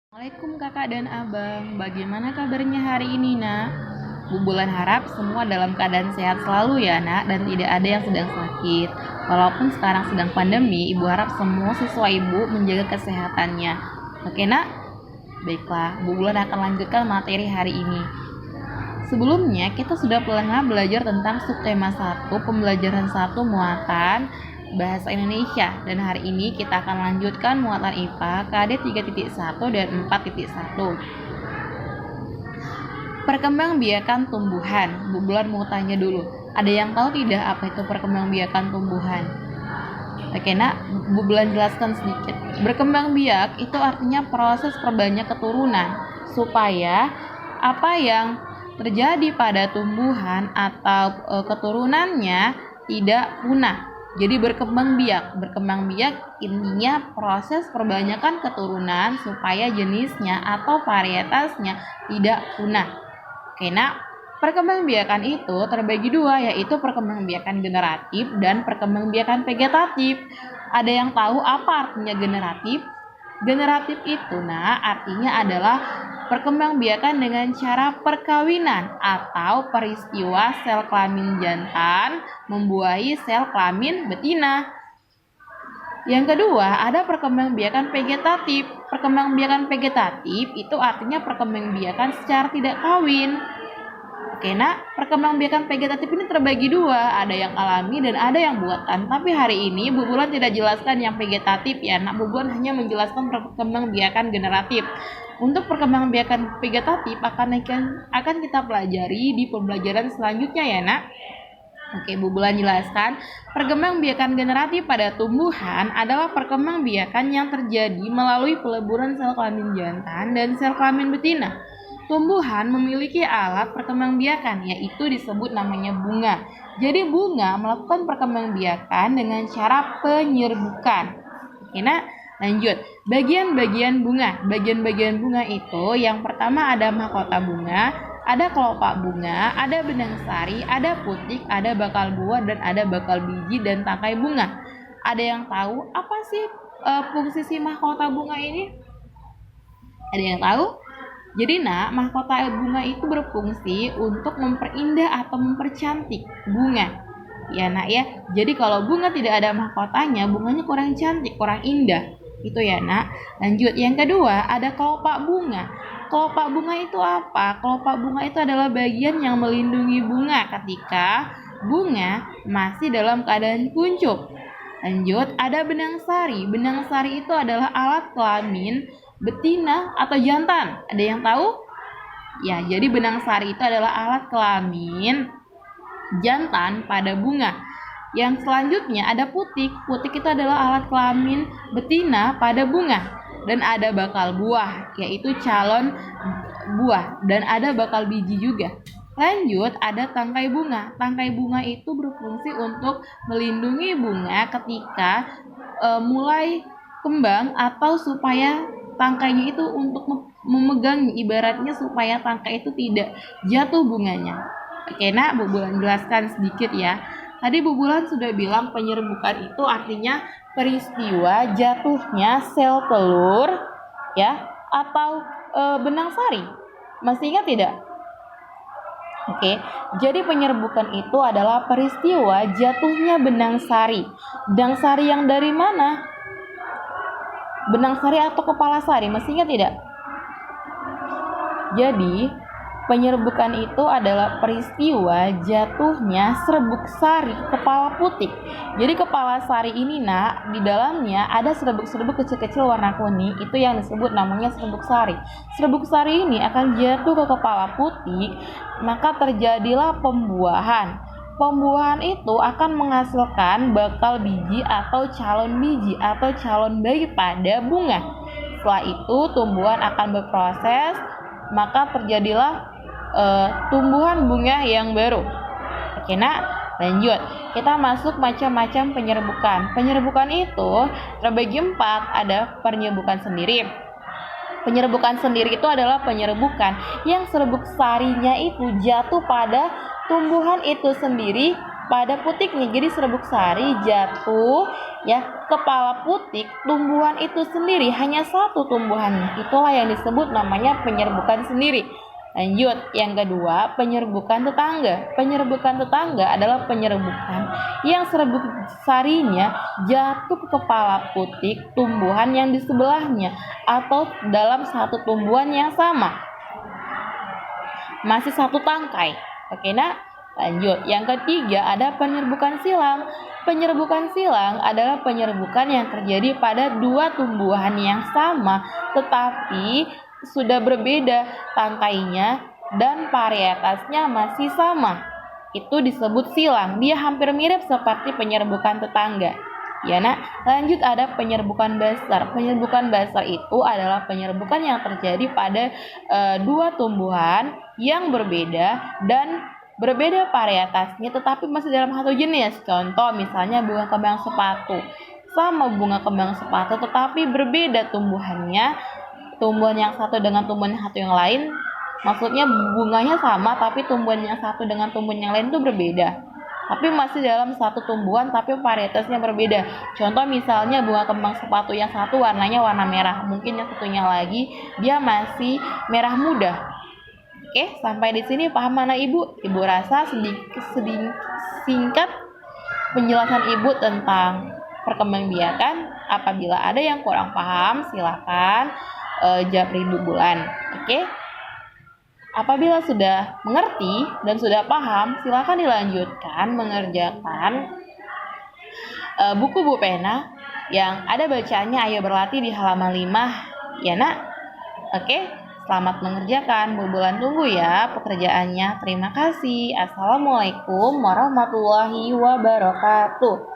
Assalamualaikum kakak dan abang, bagaimana kabarnya hari ini nak? Bu Bulan harap semua dalam keadaan sehat selalu ya nak, dan tidak ada yang sedang sakit. Walaupun sekarang sedang pandemi, ibu harap semua siswa ibu menjaga kesehatannya. Oke nak? Baiklah, Bu Bulan akan lanjutkan materi hari ini. Sebelumnya kita sudah pernah belajar tentang subtema 1, pembelajaran 1 muatan Bahasa Indonesia, dan hari ini kita akan lanjutkan muatan IPA KD 3.1 dan 4.1. Perkembangbiakan tumbuhan. Bu Bulan mau tanya dulu, ada yang tahu tidak apa itu perkembangbiakan tumbuhan? Oke nak, Bu Bulan jelaskan sedikit. Berkembang biak itu artinya proses perbanyak keturunan supaya apa yang terjadi pada tumbuhan atau keturunannya tidak punah. Jadi berkembang biak intinya proses perbanyakan keturunan supaya jenisnya atau varietasnya tidak punah. Oke nak, perkembangbiakan itu terbagi dua, yaitu perkembangbiakan generatif dan perkembangbiakan vegetatif. Ada yang tahu apa artinya generatif? Generatif itu artinya adalah perkembangbiakan dengan cara perkawinan atau peristiwa sel kelamin jantan membuahi sel kelamin betina. Yang kedua, ada perkembangbiakan vegetatif. Perkembangbiakan vegetatif itu artinya perkembangbiakan secara tidak kawin. Oke nak, perkembangbiakan vegetatif ini terbagi dua, ada yang alami dan ada yang buatan. Tapi hari ini Bu Bulan tidak jelaskan yang vegetatif ya nak, Bu Bulan hanya menjelaskan perkembangbiakan generatif. Untuk perkembangbiakan vegetatif akan kita pelajari di pembelajaran selanjutnya ya nak. Oke, Bu Bulan jelaskan, perkembangbiakan generatif pada tumbuhan adalah perkembangbiakan yang terjadi melalui peleburan sel kelamin jantan dan sel kelamin betina. Tumbuhan memiliki alat perkembangbiakan, yaitu disebut namanya bunga. Jadi bunga melakukan perkembangbiakan dengan cara penyerbukan. Oke, nah lanjut. Bagian-bagian bunga. Bagian-bagian bunga itu yang pertama ada mahkota bunga, ada kelopak bunga, ada benang sari, ada putik, ada bakal buah, dan ada bakal biji dan tangkai bunga. Ada yang tahu apa sih fungsi si mahkota bunga ini? Ada yang tahu? Jadi mahkota bunga itu berfungsi untuk memperindah atau mempercantik bunga. Ya nak ya. Jadi kalau bunga tidak ada mahkotanya, bunganya kurang cantik, kurang indah. Itu ya nak. Lanjut, yang kedua ada kelopak bunga. Kelopak bunga itu apa? Kelopak bunga itu adalah bagian yang melindungi bunga ketika bunga masih dalam keadaan kuncup. Lanjut, ada benang sari. Benang sari itu adalah alat kelamin betina atau jantan. Ada yang tahu? Ya, jadi benang sari itu adalah alat kelamin jantan pada bunga. Yang selanjutnya ada putik. Putik itu adalah alat kelamin betina pada bunga. Dan ada bakal buah, yaitu calon buah. Dan ada bakal biji juga. Lanjut, ada tangkai bunga. Tangkai bunga itu berfungsi untuk melindungi bunga ketika mulai kembang atau supaya tangkainya itu untuk memegang, ibaratnya supaya tangkai itu tidak jatuh bunganya. Oke nak, Bu Bulan jelaskan sedikit ya. Tadi Bu Bulan sudah bilang penyerbukan itu artinya peristiwa jatuhnya sel telur ya atau benang sari. Masih ingat tidak? Oke, jadi penyerbukan itu adalah peristiwa jatuhnya benang sari. Benang sari yang dari mana? Benang sari atau kepala sari, masih ingat tidak? Jadi penyerbukan itu adalah peristiwa jatuhnya serbuk sari kepala putik. Jadi kepala sari ini di dalamnya ada serbuk-serbuk kecil-kecil warna kuning, itu yang disebut namanya serbuk sari. Serbuk sari ini akan jatuh ke kepala putik, maka terjadilah pembuahan. Pembuahan itu akan menghasilkan bakal biji atau calon biji atau calon bayi pada bunga. Setelah itu tumbuhan akan berproses, maka terjadilah tumbuhan bunga yang baru. Oke nak, lanjut. Kita masuk macam-macam penyerbukan. Penyerbukan itu terbagi 4, ada penyerbukan sendiri. Penyerbukan sendiri itu adalah penyerbukan yang serbuk sarinya itu jatuh pada tumbuhan itu sendiri pada putiknya. Jadi serbuk sari jatuh ya kepala putik tumbuhan itu sendiri, hanya satu tumbuhannya. Itulah yang disebut namanya penyerbukan sendiri. Lanjut, yang kedua, penyerbukan tetangga. Penyerbukan tetangga adalah penyerbukan yang serbuk sarinya jatuh ke kepala putik tumbuhan yang di sebelahnya atau dalam satu tumbuhan yang sama, masih satu tangkai. Oke, nah lanjut. Yang ketiga ada penyerbukan silang. Penyerbukan silang adalah penyerbukan yang terjadi pada dua tumbuhan yang sama tetapi sudah berbeda tangkainya dan varietasnya masih sama. Itu disebut silang. Dia hampir mirip seperti penyerbukan tetangga. Ya, nah, lanjut ada penyerbukan basar. Penyerbukan basar itu adalah penyerbukan yang terjadi pada dua tumbuhan yang berbeda dan berbeda varietasnya tetapi masih dalam satu jenis. Contoh misalnya bunga kembang sepatu. Sama bunga kembang sepatu tetapi berbeda tumbuhannya. Tumbuhan yang satu dengan tumbuhan yang satu yang lain, maksudnya bunganya sama tapi tumbuhan yang satu dengan tumbuhan yang lain itu berbeda. Tapi masih dalam satu tumbuhan tapi varietasnya berbeda. Contoh misalnya bunga kembang sepatu yang satu warnanya warna merah, mungkin yang satunya lagi dia masih merah muda. Oke, sampai di sini paham mana Ibu? Ibu rasa singkat penjelasan Ibu tentang perkembangbiakan. Apabila ada yang kurang paham, silakan japri Ibu Bulan. Oke. Apabila sudah mengerti dan sudah paham, silakan dilanjutkan mengerjakan buku Bu Pena yang ada bacaannya Ayo Berlatih di halaman 5. Ya, Nak. Oke. Selamat mengerjakan. Bu Bulan tunggu ya pekerjaannya. Terima kasih. Assalamualaikum warahmatullahi wabarakatuh.